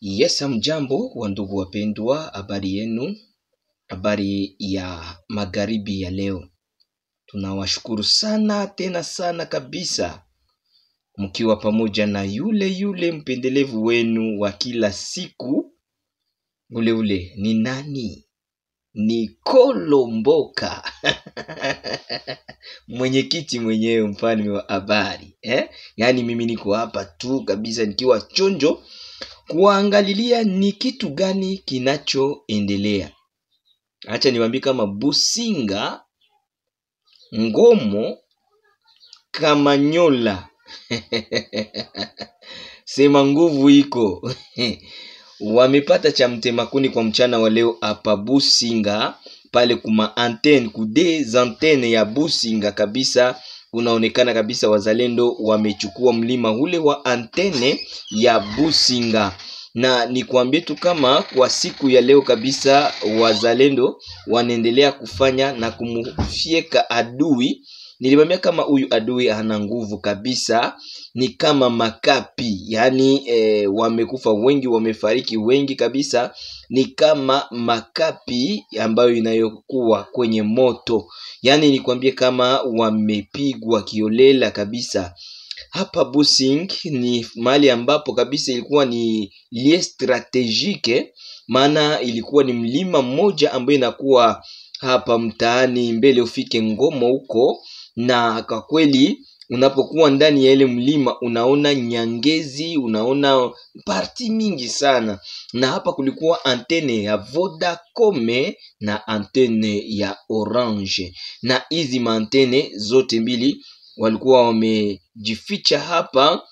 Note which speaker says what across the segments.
Speaker 1: Yes, hamjambo wa ndugu wapendwa, habari yenu, habari ya magharibi ya leo. Tunawashukuru sana tena sana kabisa, mkiwa pamoja na yule mpendelevu wenu wa kila siku. Ule ni nani? Ni Kolomboka mwenyekiti mwenyewe, mfalme wa habari Yaani mimi niko hapa tu kabisa nikiwa chonjo kuangalilia ni kitu gani kinachoendelea. Acha niwaambie kama Businga, Ngomo, Kamanyola sema nguvu iko wamepata cha mtemakuni kwa mchana wa leo hapa Businga, pale kuma antenne des antenne ya Businga kabisa. Unaonekana kabisa wazalendo wamechukua mlima ule wa antenne ya Businga. Na nikwambie tu kama kwa siku ya leo kabisa wazalendo wanaendelea kufanya na kumfieka adui. Nilimwambia kama huyu adui hana nguvu kabisa, ni kama makapi. Yani wamekufa wengi, wamefariki wengi kabisa, ni kama makapi ambayo inayokuwa kwenye moto. Yani nikwambie kama wamepigwa kiolela kabisa. Hapa Busing ni mahali ambapo kabisa ilikuwa ni lie strategique, maana ilikuwa ni mlima mmoja ambayo inakuwa hapa mtaani mbele ufike Ngomo huko. Na kwa kweli unapokuwa ndani ya ile mlima unaona Nyangezi, unaona parti mingi sana. Na hapa kulikuwa antene ya Vodacom na antene ya Orange, na hizi maantene zote mbili walikuwa wamejificha hapa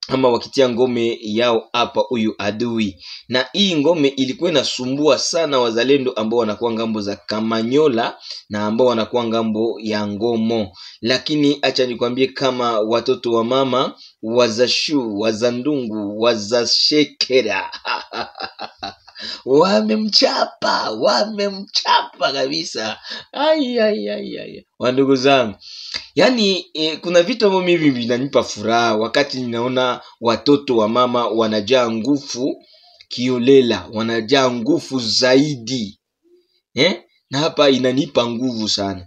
Speaker 1: ama wakitia ngome yao hapa huyu adui. Na hii ngome ilikuwa inasumbua sana wazalendo ambao wanakuwa ngambo za Kamanyola na ambao wanakuwa ngambo ya Ngomo. Lakini acha nikwambie kama watoto wa mama wazashu, wazandungu, wazashekera wamemchapa kabisa. Wandugu zangu, yani kuna vitu ambavyo mimi vinanipa furaha wakati ninaona watoto wa mama wanajaa nguvu kiolela, wanajaa nguvu zaidi na hapa inanipa nguvu sana.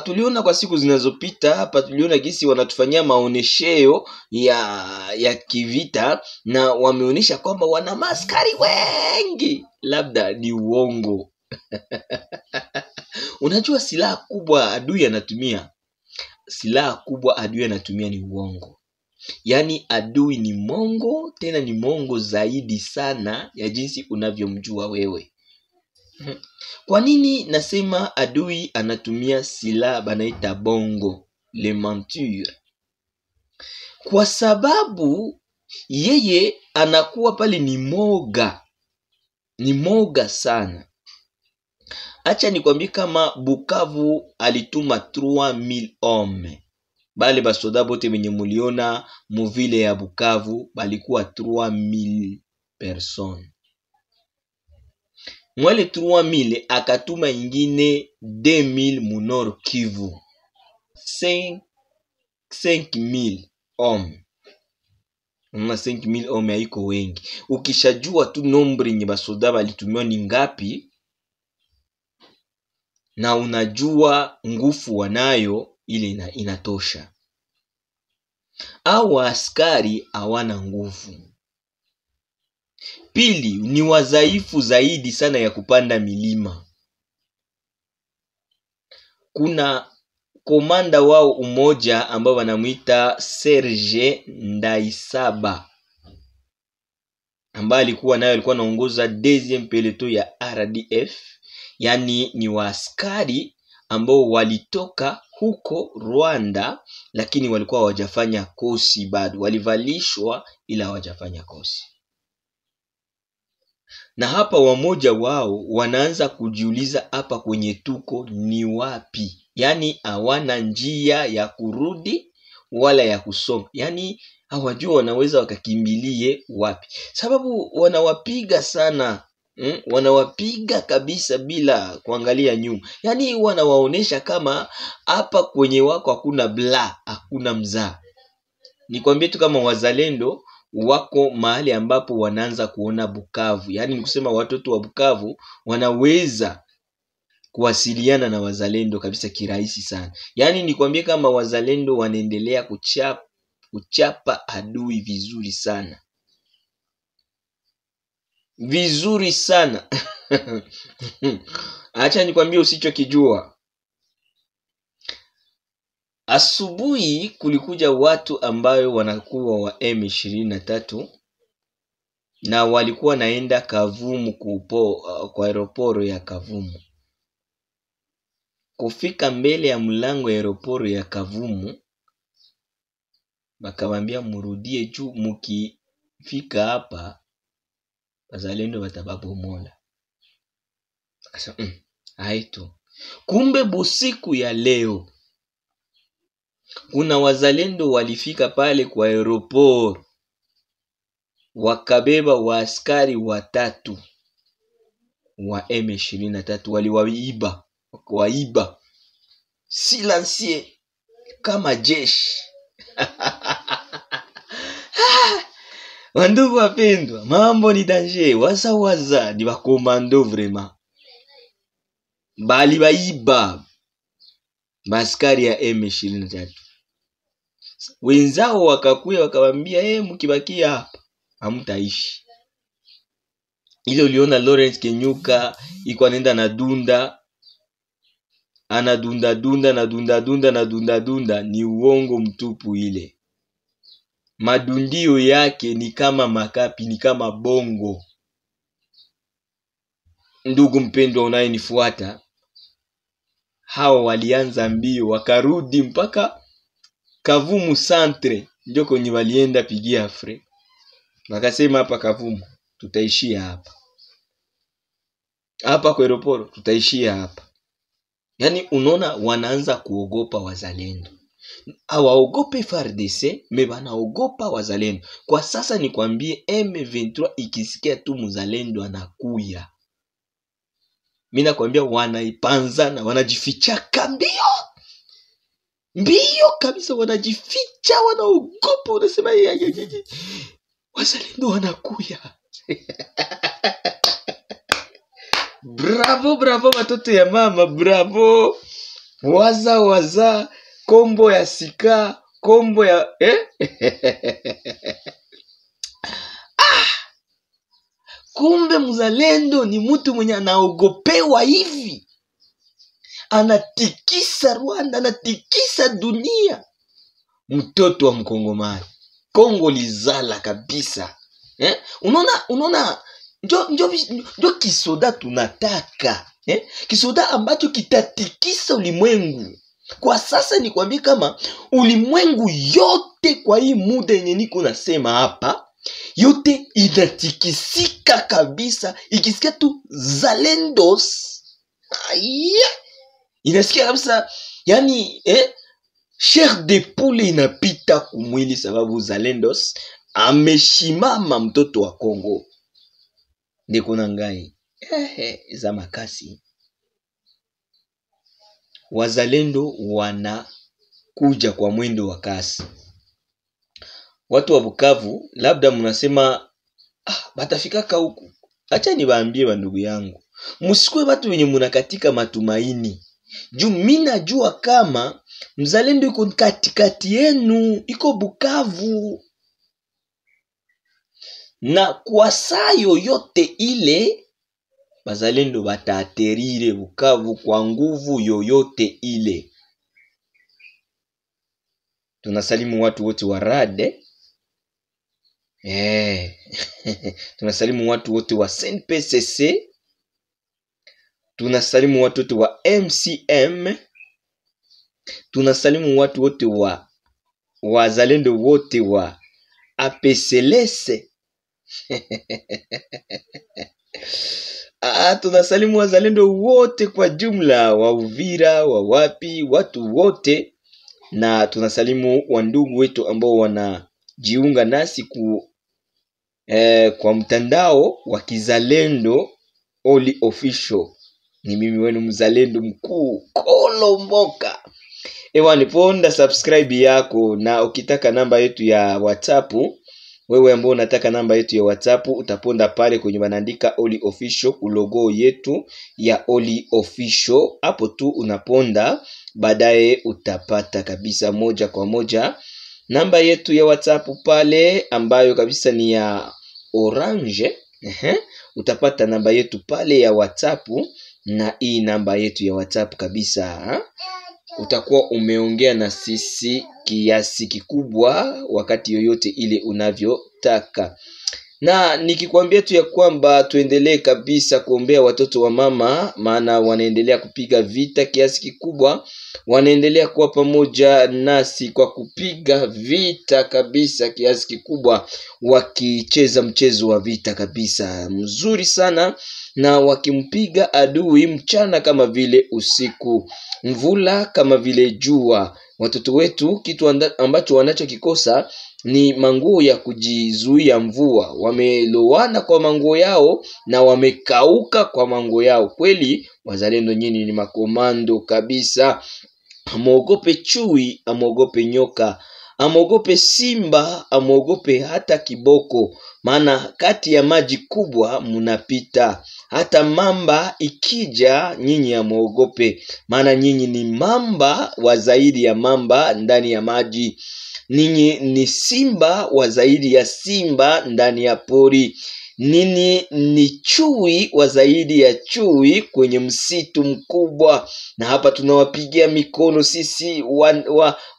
Speaker 1: Tuliona kwa siku zinazopita hapa, tuliona gisi wanatufanyia maonesheo ya kivita, na wameonesha kwamba wana maskari wengi. Labda ni uongo unajua silaha kubwa adui anatumia, ni uongo. Yani adui ni mongo, tena ni mongo zaidi sana ya jinsi unavyomjua wewe. Kwa nini nasema adui anatumia silaha banaita bongo, le menture? Kwa sababu yeye anakuwa pale ni moga sana. Acha nikwambie kama Bukavu alituma 3000 hommes. Bale basoda bote benye muliona muvile ya Bukavu balikuwa 3000 personnes. Mwale 3000 akatuma ingine 2000 munor Kivu, 5000 hommes. 5000 hommes haiko wengi. Ukishajua tu nombre nye basoda balitumiwa ni ngapi, na unajua nguvu wanayo, ile inatosha. Au askari hawana nguvu. Pili, ni wazaifu zaidi sana ya kupanda milima. Kuna komanda wao umoja ambao wanamuita Serge Ndaisaba, ambaye alikuwa anaongoza deuxième peloton ya RDF. Yani ni waaskari ambao walitoka huko Rwanda, lakini walikuwa hawajafanya kosi bado, walivalishwa ila hawajafanya kosi. Na hapa wamoja wao wanaanza kujiuliza hapa kwenye tuko ni wapi. Yani hawana njia ya kurudi wala ya kusonga. Yani hawajua wanaweza wakakimbilie wapi, sababu wanawapiga sana. Wanawapiga kabisa bila kuangalia nyuma. Yani wanawaonesha kama hapa kwenye wako hakuna bla, hakuna mzaa. Nikwambie tu kama wazalendo wako mahali ambapo wanaanza kuona Bukavu. Yaani ni kusema watoto wa Bukavu wanaweza kuwasiliana na wazalendo kabisa kirahisi sana. Yaani nikwambie kama wazalendo wanaendelea kuchapa adui vizuri sana. Vizuri sana. Acha nikwambie usichokijua. Asubuhi kulikuja watu ambayo wanakuwa wa M23 na walikuwa naenda Kavumu kwa aeroporo ya Kavumu. Kufika mbele ya mlango ya aeroporo ya Kavumu, bakamwambia murudie juu, mukifika hapa wazalendo watababomola. Akasema haito. Kumbe busiku ya leo kuna wazalendo walifika pale kwa aeroporo, wakabeba waaskari 3 wa M23, waliwaiba, wakawaiba silencieux kama jeshi. Wandugu wapendwa, mambo ni danger, waza ni bakomando vraiment. Bali baiba maskari ya M23. Wenzao wakakuya wakawambia mkibakia hapa hamtaishi. Ile uliona Lawrence Kenyuka iko anaenda na dunda, anadunda ni uongo mtupu ile. Madundio yake ni kama makapi, ni kama bongo. Ndugu mpendwa unayenifuata, hao walianza mbio wakarudi mpaka Kavumu centre, ndio kwenye walienda pigia Afre. Wakasema hapa Kavumu tutaishia hapa. Hapa kwa aeroporo tutaishia hapa. Yaani unaona wanaanza kuogopa wazalendo. Hawaogope FARDC, wanaogopa wazalendo. Kwa sasa nikwambie M23 ikisikia tu mzalendo anakuya, mimi nakwambia wanaipanzana, wanajificha mbio kabisa, wanajificha, wanaogopa, unasema wazalendo wanakuya. Bravo watoto ya mama, bravo. Waza kombo ya sika, kombo ya kumbe mzalendo ni mtu mwenye anaogopewa hivi. Anatikisa Rwanda, anatikisa dunia. Mtoto wa Mkongomani, Kongo lizala kabisa. Unaona ndio kisoda tunataka. Kisoda ambacho kitatikisa ulimwengu. Kwa sasa nikwambie kama ulimwengu yote kwa hii muda yenye niko nasema hapa, yote inatikisika kabisa. Ikisikia tu zalendos, inasikia kabisa, yani chair de poule inapita kumwili, sababu zalendos ameshimama mtoto wa Kongo. Ndiko na ngai za makasi. Wazalendo wanakuja kwa mwendo wa kasi. Watu wa Bukavu labda mnasema batafika huku. Acha niwaambie bandugu yangu, msikue watu wenye mnakatika matumaini. Juu mimi najua kama mzalendo yuko katikati yenu, iko Bukavu. Na kwa saa yoyote ile wazalendo bataaterire Bukavu kwa nguvu yoyote ile. Tunasalimu watu wote wa Rade. Tunasalimu watu wote wa CNPCC. Tunasalimu watu wote wa MCM. Tunasalimu watu wote wa wazalendo wote wa APCLS. Tunasalimu wazalendo wote kwa jumla, wa Uvira, wa wapi, watu wote. Na tunasalimu wandugu wetu ambao wanajiunga nasi kwa mtandao wa Kizalendo Oli Official. Ni mimi wenu mzalendo mkuu Kolomboka. Niponda subscribe yako, na ukitaka namba yetu ya WhatsApp Wewe ambao unataka namba yetu ya WhatsApp utaponda pale kwenye banaandika Oli Official ku logo yetu ya Oli Official. Hapo tu unaponda, baadaye utapata kabisa moja kwa moja namba yetu ya WhatsApp pale ambayo kabisa ni ya orange. Utapata namba yetu pale ya WhatsApp, na hii namba yetu ya WhatsApp kabisa utakuwa umeongea na sisi kiasi kikubwa wakati yoyote ile unavyotaka. Na nikikwambia tu ya kwamba tuendelee kabisa kuombea watoto wa mama, maana wanaendelea kupiga vita kiasi kikubwa, wanaendelea kuwa pamoja nasi kwa kupiga vita kabisa kiasi kikubwa, wakicheza mchezo wa vita kabisa mzuri sana, na wakimpiga adui mchana kama vile usiku, mvula kama vile jua. Watoto wetu kitu ambacho wanachokikosa ni manguo ya kujizuia mvua. Wamelowana kwa manguo yao na wamekauka kwa manguo yao. Kweli wazalendo nyinyi ni makomando kabisa. Amuogope chui, amuogope nyoka, amuogope simba, amuogope hata kiboko, maana kati ya maji kubwa munapita. Hata mamba ikija nyinyi amuogope, maana nyinyi ni mamba wa zaidi ya mamba ndani ya maji. Ninyi ni simba wa zaidi ya simba ndani ya pori. Nini ni chui wa zaidi ya chui kwenye msitu mkubwa. Na hapa tunawapigia mikono sisi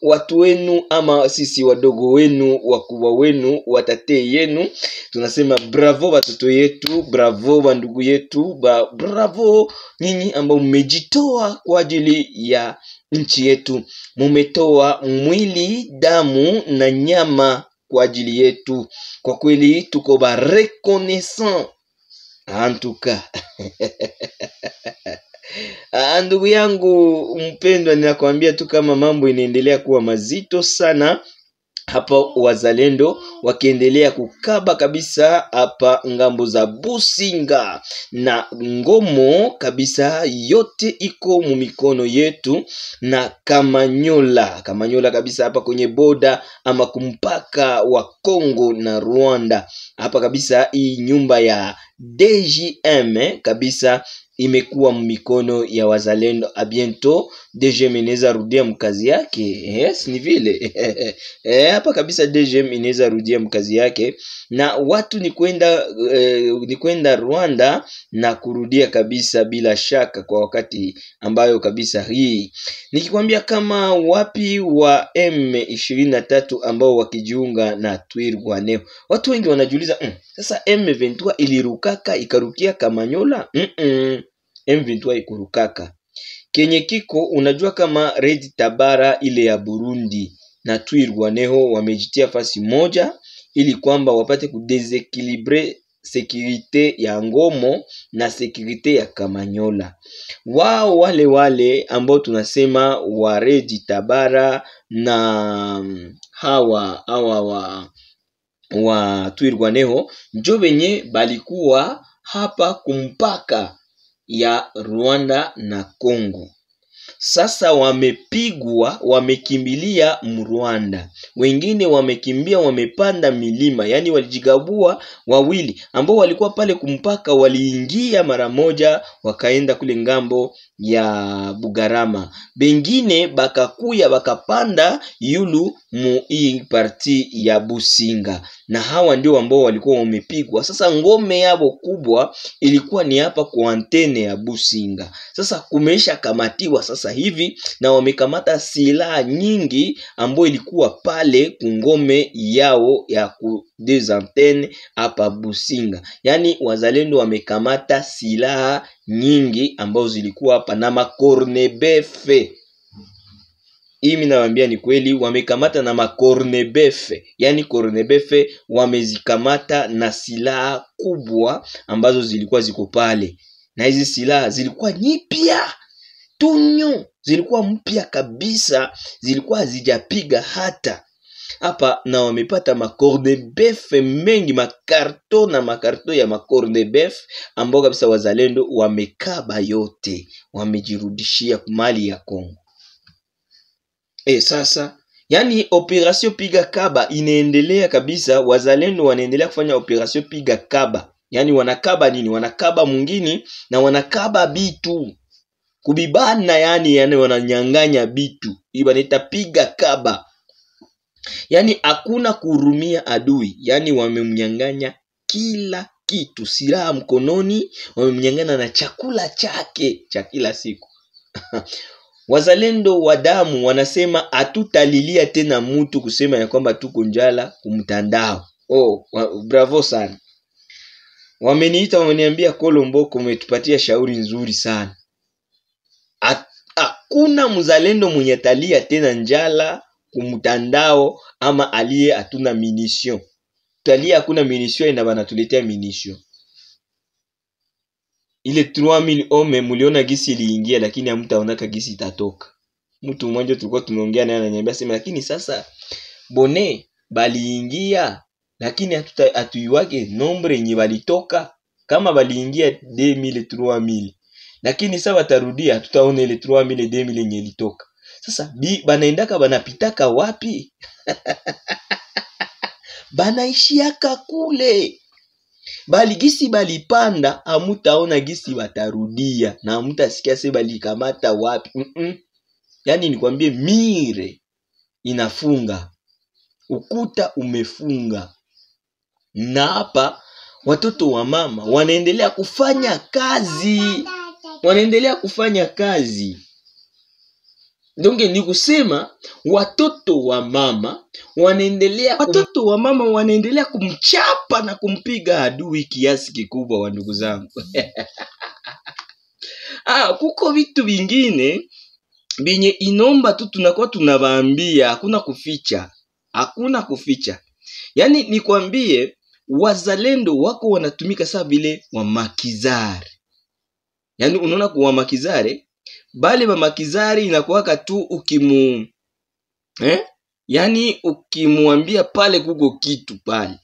Speaker 1: watu wenu, ama sisi wadogo wenu, wakubwa wenu, watate yenu. Tunasema bravo watoto yetu, bravo wandugu yetu, bravo nyinyi ambao mmejitoa kwa ajili ya nchi yetu. Mumetoa mwili, damu na nyama kwa ajili yetu. Kwa kweli tuko ba reconnaissant en tout cas. Ndugu yangu mpendwa, ninakwambia tu kama mambo inaendelea kuwa mazito sana hapa, wazalendo wakiendelea kukaba kabisa hapa ngambo za Businga na Ngomo kabisa, yote iko mumikono yetu, na Kamanyola kabisa hapa kwenye boda ama kumpaka wa Kongo na Rwanda. Hapa kabisa hii nyumba ya DGM kabisa imekuwa mikono ya wazalendo. A bientôt DGM inaweza rudia mkazi yake. Yes, ni vile. Hapa kabisa DGM inaweza rudia mkazi yake, na watu ni kwenda Rwanda na kurudia kabisa bila shaka kwa wakati ambayo kabisa hii. Nikikwambia kama wapi wa M23 ambao wakijiunga na Twirwaneho. Watu wengi wanajiuliza, sasa M23 ilirukaka ikarukia Kamanyola? M23 ikurukaka. Kenye kiko unajua kama Red Tabara ile ya Burundi na Twirwaneho wamejitia fasi moja ili kwamba wapate kudesekilibre sekirite ya Ngomo na sekirite ya Kamanyola. Wao wale ambao tunasema wa Red Tabara na hawa wa Twirwaneho njo benye balikuwa hapa kumpaka ya Rwanda na Kongo. Sasa wamepigwa, wamekimbilia Rwanda. Wengine wamekimbia, wamepanda milima, yani walijigabua wawili. Ambao walikuwa pale kumpaka waliingia mara moja wakaenda kule ngambo ya Bugarama. Bengine bakakuya bakapanda yulu mu hii parti ya Businga. Na hawa ndio ambao walikuwa wamepigwa. Sasa ngome yabo kubwa ilikuwa ni hapa kwa antene ya Businga. Sasa kumeisha kamatiwa sasa hivi, na wamekamata silaha nyingi ambao ilikuwa pale kungome yao ya ku des antennes hapa Businga. Yani wazalendo wamekamata silaha nyingi ambao zilikuwa hapa na makornebefe. Mimi nawaambia ni kweli, wamekamata na makornebefe. Yani kornebefe wamezikamata na silaha kubwa ambazo zilikuwa ziko pale. Na hizi silaha zilikuwa nyipya tunyo, zilikuwa mpya kabisa, zilikuwa hazijapiga hata hapa. Na wamepata makornebefe mengi, makarto ya makornebefe ambao kabisa wazalendo wamekaba yote, wamejirudishia mali ya Kongo. Sasa Yani operation piga kaba inaendelea kabisa, wazalendo wanaendelea kufanya operation piga kaba. Yani wanakaba nini? Wanakaba mwingine na wanakaba bitu. Kubibana yani wananyang'anya bitu. Iba nita piga kaba. Yani hakuna kurumia adui. Yani wamemnyang'anya kila kitu, silaha mkononi, wamemnyang'anya na chakula chake cha kila siku. Wazalendo wa damu wanasema hatutalilia tena mtu kusema ya kwamba tuko njala kumtandao. Bravo sana. Wameniita wameniambia Kolomboko umetupatia shauri nzuri sana. Hakuna mzalendo mwenye talia tena njala kumtandao ama aliye hatuna munition. Talia hakuna munition ina banatuletea munition. Ile 3000 ome muliona gisi iliingia, lakini hamtaonaka gisi itatoka. Mtu mmoja tulikuwa tumeongea naye ananiambia sema, lakini sasa bone baliingia lakini hatuiwake nombre yenye balitoka. Kama baliingia 2000 3000, lakini sasa watarudia tutaona ile 3000 2000 yenye ilitoka. Sasa banaendaka banapitaka wapi? Banaishiaka kule. Bali gisi balipanda amutaona gisi watarudia na amutasikia se balikamata wapi. Yani nikwambie mire inafunga, ukuta umefunga. Na hapa watoto wa mama wanaendelea kufanya kazi. Wanaendelea kufanya kazi. Donge ni kusema watoto wa mama wanaendelea kumchapa na kumpiga adui kiasi kikubwa, wa ndugu zangu. Kuko vitu vingine binye inomba tu tunakuwa tunabaambia, hakuna kuficha. Yani nikwambie wazalendo wako wanatumika saa vile wa makizari. Yani unaona kuwa makizari, bali mamakizari inakuwaka tu yani ukimuambia pale kuko kitu pale.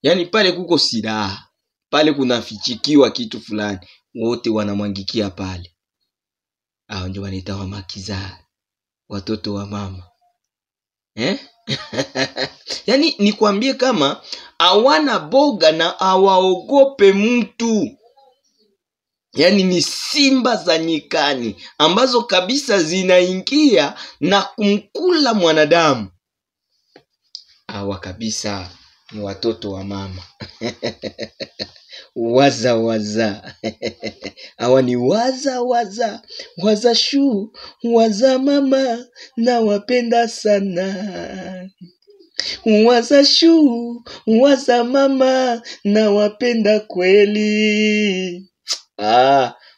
Speaker 1: Yani pale kuko silaha, pale kunafichikiwa kitu fulani, wote wanamwangikia pale. Ndio wanaita wa makizari, watoto wa mama. Yani nikwambie kama hawana boga na hawaogope mtu. Yani ni simba za nyikani ambazo kabisa zinaingia na kumkula mwanadamu. Hawa kabisa ni watoto wa mama. Waza. Hawa ni waza shu, waza mama na wapenda sana. Waza shu, waza mama na wapenda kweli.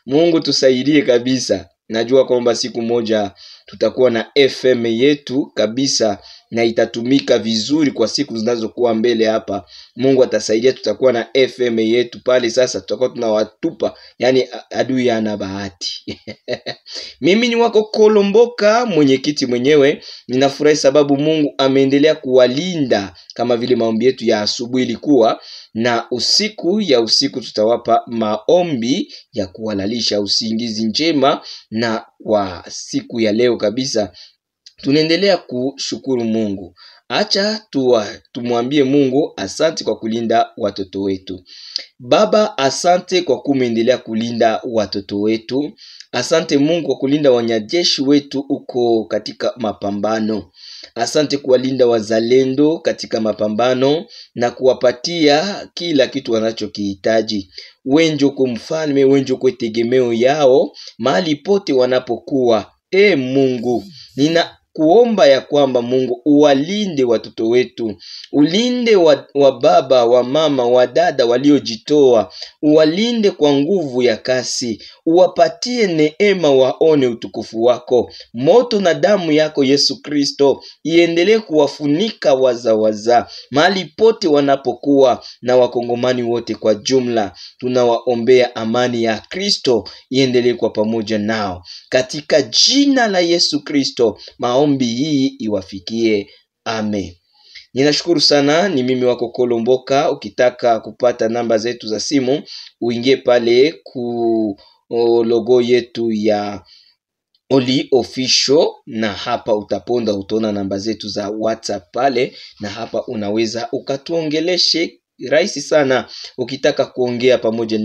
Speaker 1: Mungu tusaidie kabisa. Najua kwamba siku moja tutakuwa na FM yetu kabisa na itatumika vizuri kwa siku zinazokuwa mbele hapa. Mungu atasaidia, tutakuwa na FM yetu pale. Sasa tutakuwa tunawatupa, yani adui ana bahati. Mimi ni wako Kolomboka, mwenyekiti mwenyewe. Ninafurahi sababu Mungu ameendelea kuwalinda kama vile maombi yetu ya asubuhi ilikuwa, na usiku tutawapa maombi ya kuwalalisha usingizi njema. Na kwa siku ya leo kabisa tunaendelea kushukuru Mungu. Acha tumwambie Mungu asante kwa kulinda watoto wetu. Baba, asante kwa kumeendelea kulinda watoto wetu. Asante Mungu kwa kulinda wanajeshi wetu uko katika mapambano. Asante kuwalinda wazalendo katika mapambano na kuwapatia kila kitu wanachokihitaji. Wenjo kwa mfalme, wenjo kwa tegemeo yao mahali pote wanapokuwa. Mungu, kuomba ya kwamba Mungu uwalinde watoto wetu, ulinde wa baba, wa mama, wa dada waliojitoa, uwalinde kwa nguvu ya kasi, uwapatie neema waone utukufu wako. Moto na damu yako Yesu Kristo iendelee kuwafunika waza mahali pote wanapokuwa, na wakongomani wote kwa jumla. Tunawaombea amani ya Kristo iendelee kwa pamoja nao katika jina la Yesu Kristo. Maombi hii iwafikie. Amen. Ninashukuru sana. Ni mimi wako Kolomboka. Ukitaka kupata namba zetu za simu, uingie pale ku logo yetu ya Oli Official, na hapa utaponda utaona namba zetu za WhatsApp pale, na hapa unaweza ukatuongeleshe rahisi sana ukitaka kuongea pamoja na